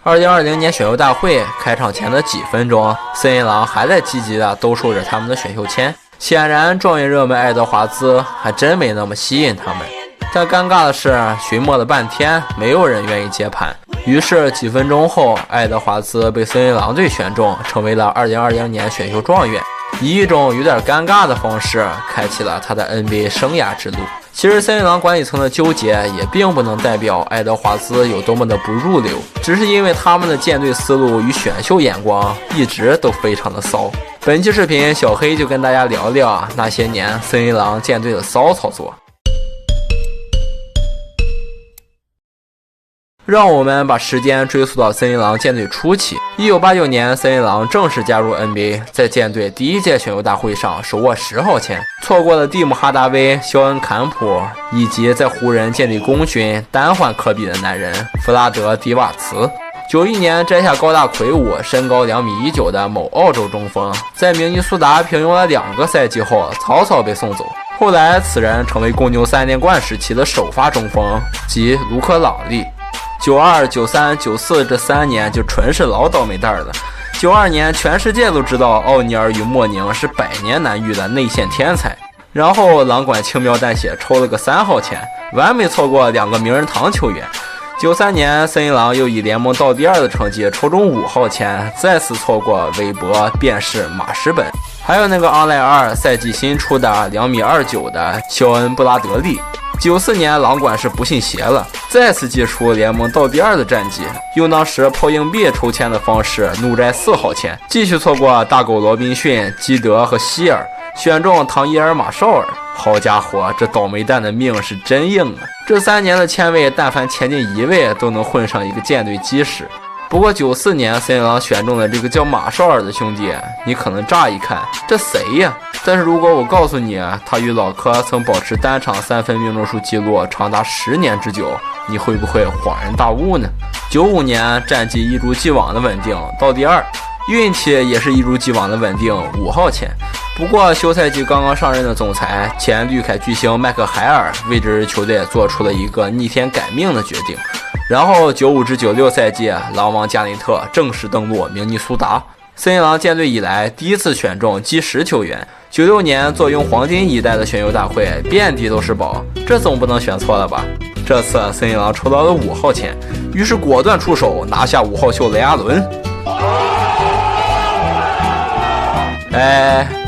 2020年选秀大会开场前的几分钟，森林狼还在积极地兜售着他们的选秀签。显然，状元热门爱德华兹还真没那么吸引他们。但尴尬的是，寻摸了半天，没有人愿意接盘。于是几分钟后，爱德华兹被森林狼队选中，成为了2020年选秀状元，以一种有点尴尬的方式开启了他的 NBA 生涯之路。其实森林狼管理层的纠结也并不能代表爱德华兹有多么的不入流，只是因为他们的建队思路与选秀眼光一直都非常的骚。本期视频小黑就跟大家聊聊那些年森林狼建队的骚操作。让我们把时间追溯到森林狼建队初期。1989年，森林狼正式加入 NBA， 在建队第一届选秀大会上手握10号签，错过了蒂姆·哈达威、肖恩·坎普以及在湖人建立功勋单换科比的男人弗拉德·迪瓦茨。91年摘下高大魁梧、身高2.19米的某澳洲中锋，在明尼苏达平庸了2个赛季后草草被送走。后来此人成为公牛3连冠时期的首发中锋，即卢克·朗利。92、93、94这3年就纯是老倒霉蛋了。92年，全世界都知道奥尼尔与莫宁是100年难遇的内线天才，然后狼管轻描淡写抽了个3号签，完美错过2个名人堂球员。93年，森林狼又以联盟倒第2的成绩抽中5号签，再次错过韦伯、便士、马什本，还有那个昂莱尔赛季新出的2.29米的肖恩·布拉德利。94年，狼管是不信邪了，再次祭出联盟倒第2的战绩，用当时抛硬币抽签的方式怒摘4号签，继续错过大狗罗宾逊、基德和希尔，选中唐伊尔·马绍尔。好家伙，这倒霉蛋的命是真硬啊！这3年的签位，但凡前进1位都能混上一个舰队基石。不过94年森林狼选中的这个叫马绍尔的兄弟，你可能乍一看这谁呀？但是如果我告诉你他与老科曾保持单场3分命中数记录长达10年之久，你会不会恍然大悟呢？95年战绩一如既往的稳定，倒第2，运气也是一如既往的稳定，5号签。不过休赛季刚刚上任的总裁前绿凯巨星麦克海尔为这支球队做出了一个逆天改命的决定。然后95至96赛季，狼王加内特正式登陆明尼苏达，森林狼建队以来第一次选中基石球员。96年坐拥黄金一代的选秀大会，遍地都是宝，这总不能选错了吧？这次森林狼抽到了5号签，于是果断出手拿下5号秀雷阿伦。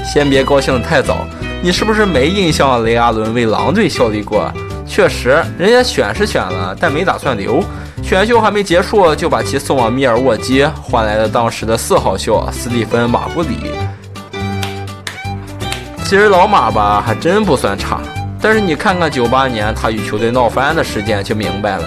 先别高兴得太早，你是不是没印象雷阿伦为狼队效力过？确实，人家选是选了，但没打算留。选秀还没结束，就把其送往密尔沃基，换来了当时的4号秀斯蒂芬·马布里。其实老马吧，还真不算差，但是你看看98年他与球队闹翻的事件就明白了。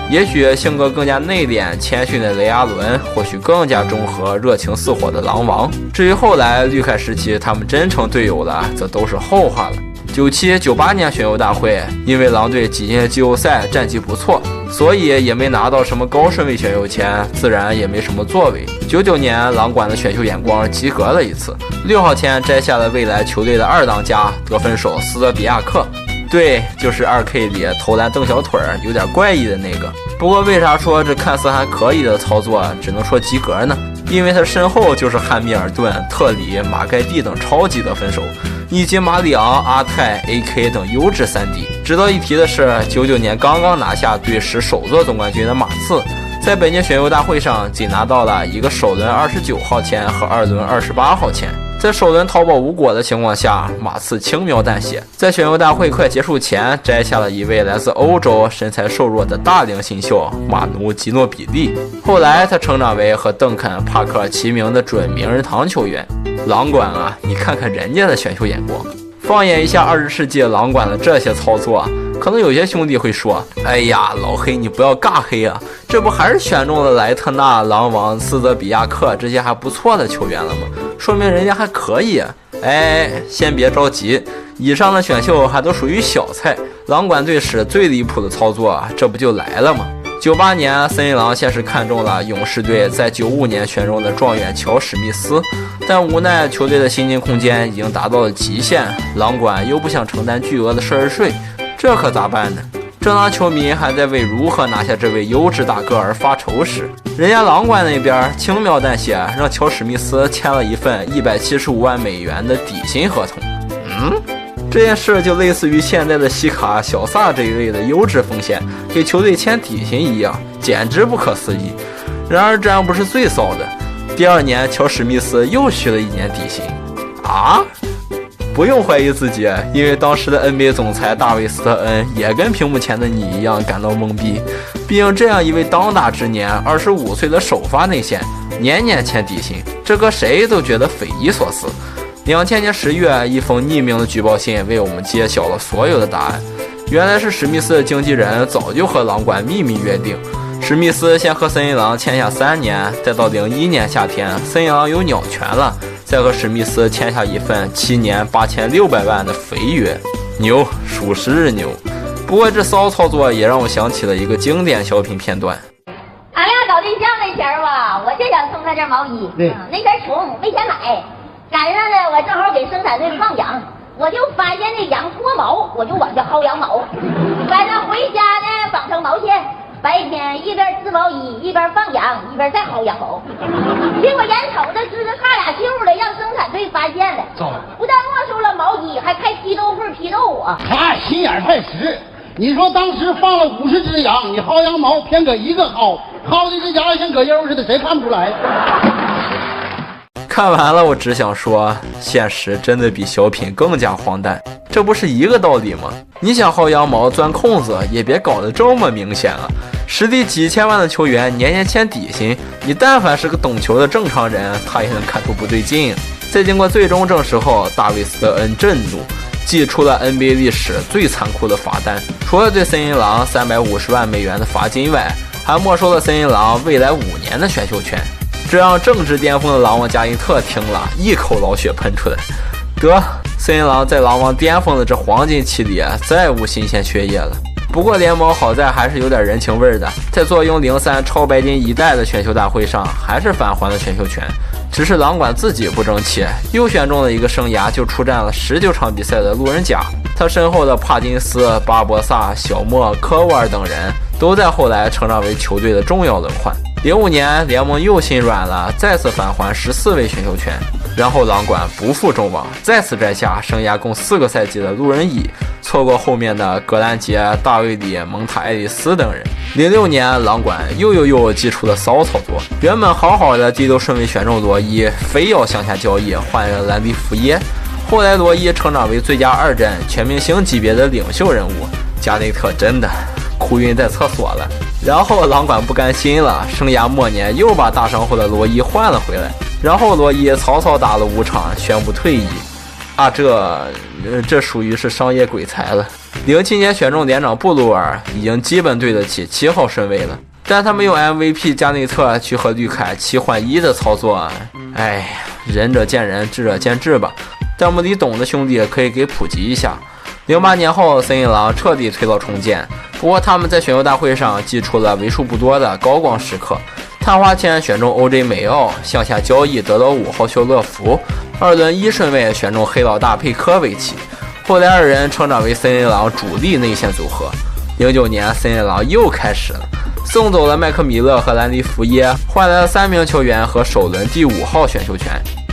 也许性格更加内敛谦逊的雷阿伦，或许更加中和热情似火的狼王。至于后来绿凯时期他们真成队友了，则都是后话了。97、98年选秀大会，因为狼队挤进了季后赛，战绩不错，所以也没拿到什么高顺位选秀签，自然也没什么作为。99年，狼管的选秀眼光及格了一次，6号签摘下了未来球队的2当家得分手斯德比亚克。对，就是 2K 里投篮蹬小腿有点怪异的那个。不过为啥说这看似还可以的操作只能说及格呢？因为他身后就是汉密尔顿、特里、马盖蒂等超级得分手，以及马里昂、阿泰、AK 等优质3D。值得一提的是，99年刚刚拿下队史首座总冠军的马刺，在本届选秀大会上仅拿到了一个首轮29号签和2轮28号签。在首轮淘宝无果的情况下，马刺轻描淡写，在选秀大会快结束前摘下了一位来自欧洲、身材瘦弱的大龄新秀马努吉诺比利。后来他成长为和邓肯、帕克齐名的准名人堂球员。狼管啊，你看看人家的选秀眼光。放眼一下20世纪狼管的这些操作，可能有些兄弟会说，哎呀，老黑你不要尬黑啊，这不还是选中了莱特纳、狼王、斯德比亚克这些还不错的球员了吗？说明人家还可以。先别着急，以上的选秀还都属于小菜，狼管队史最离谱的操作这不就来了吗？98年森林狼先是看中了勇士队在95年选中的状元乔史密斯，但无奈球队的薪金空间已经达到了极限，狼管又不想承担巨额的奢侈税，这可咋办呢？正当球迷还在为如何拿下这位优质大哥而发愁时，人家狼官那边轻描淡写让乔史密斯签了一份175万美元的底薪合同。这件事就类似于现在的西卡、小萨这一类的优质锋线给球队签底薪一样，简直不可思议。然而这样不是最骚的，第2年乔史密斯又续了1年底薪。不用怀疑自己，因为当时的 NBA 总裁大卫·斯特恩也跟屏幕前的你一样感到懵逼。毕竟这样一位当打之年25岁的首发内线，年年签底薪，这搁谁都觉得匪夷所思。2000年10月，一封匿名的举报信为我们揭晓了所有的答案。原来是史密斯的经纪人早就和狼官秘密约定，史密斯先和森林狼签下3年，再到01年夏天，森林狼有鸟权了，再和史密斯签下一份7年8600万的肥约。牛，属实牛。不过这骚操作也让我想起了一个经典小品片段。俺俩搞对象那前儿吧，我就想送他件毛衣，那前儿穷没钱买，赶上呢我正好给生产队放羊，我就发现那羊脱毛，我就往下薅羊毛，晚上回家呢绑成毛线，白天一边织毛衣一边放羊一边再薅羊毛，结果眼瞅着织着差俩袖了，让生产队发现了，不但没收了毛衣，还开批斗会批斗我。他心眼太实。你说当时放了50只羊，你薅羊毛偏搁一个薅的这家伙像葛优似的，谁看不出来？看完了，我只想说，现实真的比小品更加荒诞，这不是一个道理吗？你想薅羊毛钻空子，也别搞得这么明显啊！实力几千万的球员年年签底薪，你但凡是个懂球的正常人，他也能看出不对劲。在经过最终证实后，大卫·斯特恩震怒，祭出了 NBA 历史最残酷的罚单，除了对森林狼350万美元的罚金外，还没收了森林狼未来5年的选秀权。这让正值巅峰的狼王加内特听了一口老血喷出来。得，森林狼在狼王巅峰的这黄金期里再无新鲜血液了。不过联盟好在还是有点人情味的，在坐拥03超白金一代的选秀大会上，还是返还了选秀权。只是狼管自己不争气，又选中了一个生涯就出战了19场比赛的路人甲。他身后的帕金斯、巴博萨、小莫、科沃尔等人都在后来成长为球队的重要轮换。05年联盟又心软了，再次返还14位选秀权。然后狼管不负众望，再次摘下生涯共4个赛季的路人乙，错过后面的格兰杰、大卫里、蒙塔爱丽丝等人。06年狼管又祭出了骚操作，原本好好的第6顺位选中罗伊，非要向下交易换人兰迪福耶。后来罗伊成长为最佳2阵全明星级别的领袖人物，加内特真的哭晕在厕所了。然后狼管不甘心了，生涯末年又把大伤后的罗伊换了回来，然后罗伊草草打了5场宣布退役。这属于是商业鬼才了。07年选中连长布鲁尔，已经基本对得起7号顺位了，但他们用 MVP 加内特去和绿凯7换1的操作，仁者见仁，智者见智吧。弹幕里懂的兄弟可以给普及一下。08年后，森林狼彻底推倒重建，不过他们在选秀大会上祭出了为数不多的高光时刻。探花签选中 OJ 美奥，向下交易得到5号秀乐福，2轮1顺位选中黑老大佩科维奇，后来2人成长为森林狼主力内线组合。09年森林狼又开始了，送走了麦克米勒和兰迪福耶，换来了3名球员和首轮第5号选秀权。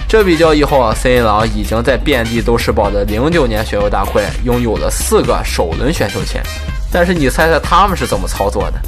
这笔交易后，森林狼已经在遍地都是宝的09年选秀大会拥有了4个首轮选秀签。但是你猜猜他们是怎么操作的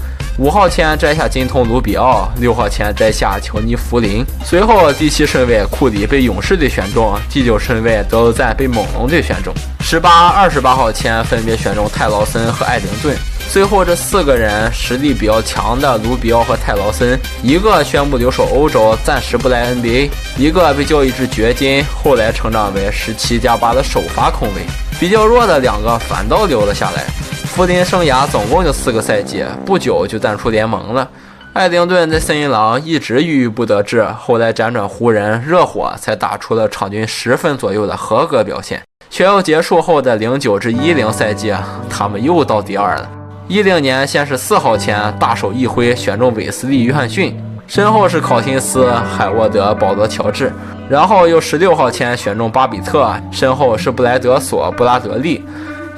？5号签摘下金童卢比奥，6号签摘下乔尼弗林，随后第7顺位库里被勇士队选中，第9顺位德罗赞被猛龙队选中，18、28号签分别选中泰劳森和艾灵顿。最后这4个人实力比较强的卢比奥和泰劳森，一个宣布留守欧洲，暂时不来 NBA， 一个被交易至掘金，后来成长为17+8的首发控卫。比较弱的2个反倒留了下来。弗林生涯总共就4个赛季，不久就淡出联盟了。艾灵顿在森林狼一直郁郁不得志，后来辗转湖人、热火，才打出了场均10分左右的合格表现。选秀结束后的09至10赛季，他们又到第2了。10年先是4号签大手一挥选中韦斯利·约翰逊，身后是考辛斯、海沃德、保罗·乔治，然后又16号签选中巴比特，身后是布莱德索·布拉德利。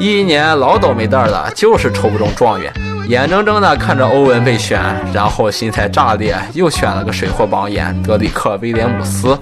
11年老倒霉蛋了，就是抽不中状元，眼睁睁的看着欧文被选，然后心态炸裂，又选了个水货榜眼德里克·威廉姆斯，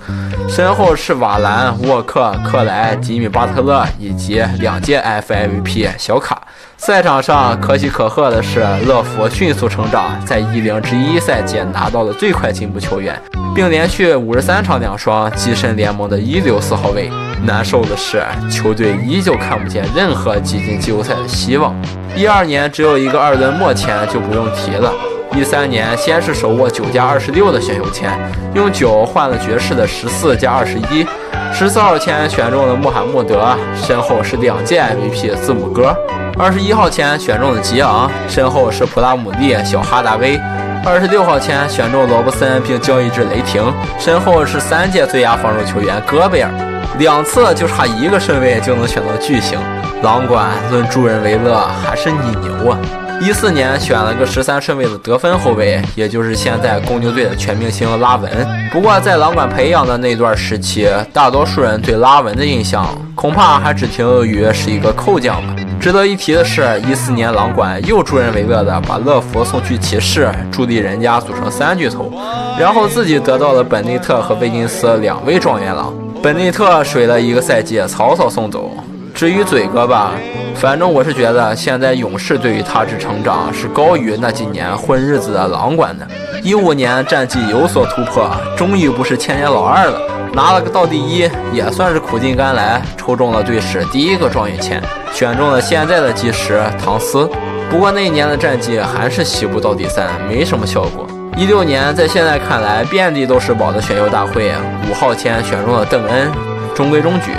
身后是瓦兰、沃克、克莱、吉米·巴特勒以及2届 FMVP 小卡。赛场上可喜可贺的是，乐福迅速成长，在10-11赛季拿到了最快进步球员，并连续53场2双，跻身联盟的一流4号位。难受的是，球队依旧看不见任何挤进季后赛的希望。12年只有一个2轮末签就不用提了。13年先是手握9+26的选秀签，用9换了爵士的14+21。14号签选中了穆罕默德，身后是2届 MVP 字母哥。21号签选中了吉昂，身后是普拉姆利、小哈达威。26号签选中罗伯森并交易至雷霆，身后是3届最佳防守球员戈贝尔。2次就差1个顺位就能选到巨星，狼管论助人为乐还是你牛啊！14年选了个13顺位的得分后卫，也就是现在公牛队的全明星拉文。不过在狼管培养的那段时期，大多数人对拉文的印象恐怕还只停留于是一个扣将吧。值得一提的是，14年狼管又助人为乐的把乐福送去骑士，助力人家组成3巨头，然后自己得到了本内特和威金斯2位状元郎。本内特水了1个赛季，草草送走。至于嘴哥吧，反正我是觉得现在勇士对于他之成长是高于那几年混日子的狼管的。15年战绩有所突破，终于不是千年老二了，拿了个倒第1，也算是苦尽甘来，抽中了队史第1个状元签，选中了现在的基石唐斯。不过那一年的战绩还是西部倒第3，没什么效果。16年在现在看来遍地都是宝的选秀大会，5号签选中了邓恩，中规中矩，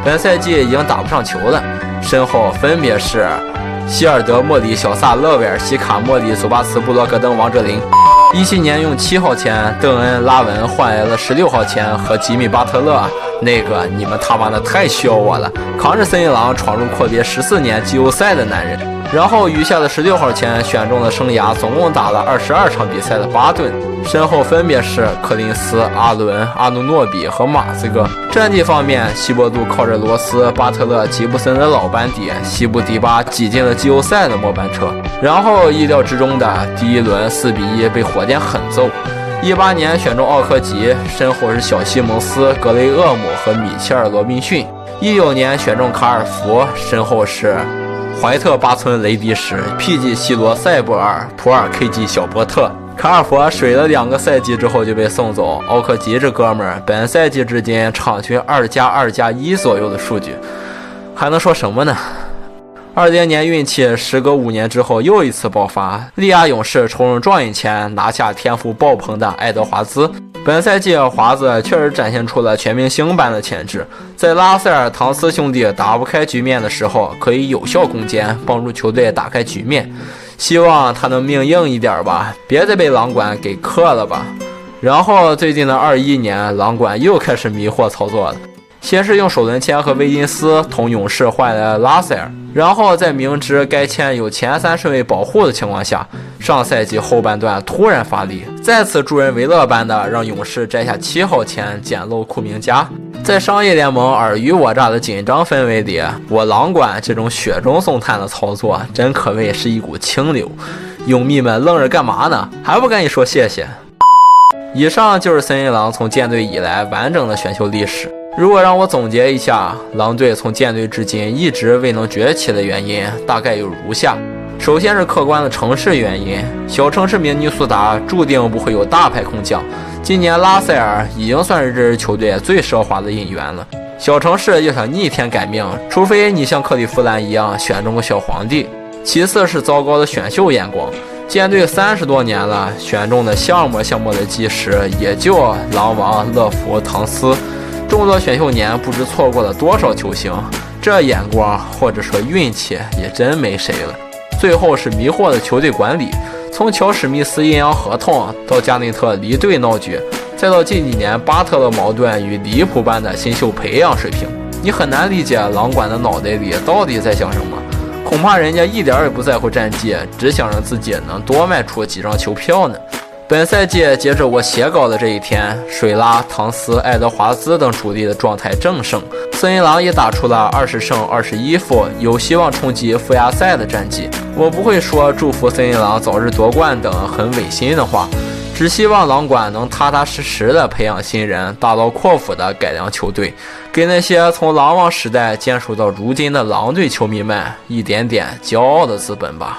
本赛季已经打不上球了，身后分别是希尔德、莫里、小萨、勒维尔、西卡、莫里、祖巴茨、布罗格登、王哲林。17年用7号签邓恩、拉文换来了16号签和吉米·巴特勒，那个你们他妈的太需要我了，扛着森林狼闯入阔别14年季后赛的男人。然后余下的16号签选中了生涯总共打了22场比赛的巴顿，身后分别是柯林斯、阿伦、阿努诺比和马斯哥。战绩方面，西伯杜靠着罗斯、巴特勒、吉布森的老班底，西部第8挤进了季后赛的末班车。然后意料之中的第1轮4-1被火箭狠揍。18年选中奥科吉，身后是小西蒙斯、格雷厄姆和米切尔·罗宾逊。19年选中卡尔福，身后是怀特、巴村、雷迪什、PG 西罗、塞博尔、普尔 KG 小波特。卡尔福水了2个赛季之后就被送走，奥克吉这哥们儿本赛季至今场均2+2+1左右的数据，还能说什么呢？20年运气，时隔5年之后又一次爆发，利亚勇士抽中状元签，拿下天赋爆棚的爱德华兹。本赛季华子确实展现出了全明星般的潜质，在拉塞尔、唐斯兄弟打不开局面的时候，可以有效攻坚，帮助球队打开局面。希望他能命硬一点吧，别再被狼管给克了吧。然后最近的21年，狼管又开始迷惑操作了。先是用首轮签和威金斯同勇士换来了拉塞尔，然后在明知该签有前3顺位保护的情况下，上赛季后半段突然发力，再次助人为乐般的让勇士摘下7号签，捡漏库明加。在商业联盟尔虞我诈的紧张氛围里，我狼管这种雪中送炭的操作真可谓是一股清流。勇迷们愣着干嘛呢？还不赶紧说谢谢。以上就是森林狼从建队以来完整的选秀历史。如果让我总结一下，狼队从建队至今一直未能崛起的原因，大概有如下：首先是客观的城市原因，小城市明尼苏达注定不会有大牌空降，今年拉塞尔已经算是这支球队最奢华的引援了。小城市要想逆天改命，除非你像克利夫兰一样选中个小皇帝。其次是糟糕的选秀眼光，建队30多年了，选中的项目的基石也就狼王、乐福、唐斯。众多选秀年不知错过了多少球星，这眼光或者说运气也真没谁了。最后是迷惑的球队管理，从乔史密斯阴阳合同到加内特离队闹剧，再到近几年巴特勒矛盾与离谱般的新秀培养水平，你很难理解狼管的脑袋里到底在想什么。恐怕人家一点也不在乎战绩，只想让自己能多卖出几张球票呢。本赛季截至我写稿的这一天，水拉、唐斯、爱德华兹等主力的状态正盛，森林狼也打出了20胜21负，有希望冲击附加赛的战绩。我不会说祝福森林狼早日夺冠等很违心的话，只希望狼管能踏踏实实的培养新人，大刀阔斧的改良球队，给那些从狼王时代坚守到如今的狼队球迷们一点点骄傲的资本吧。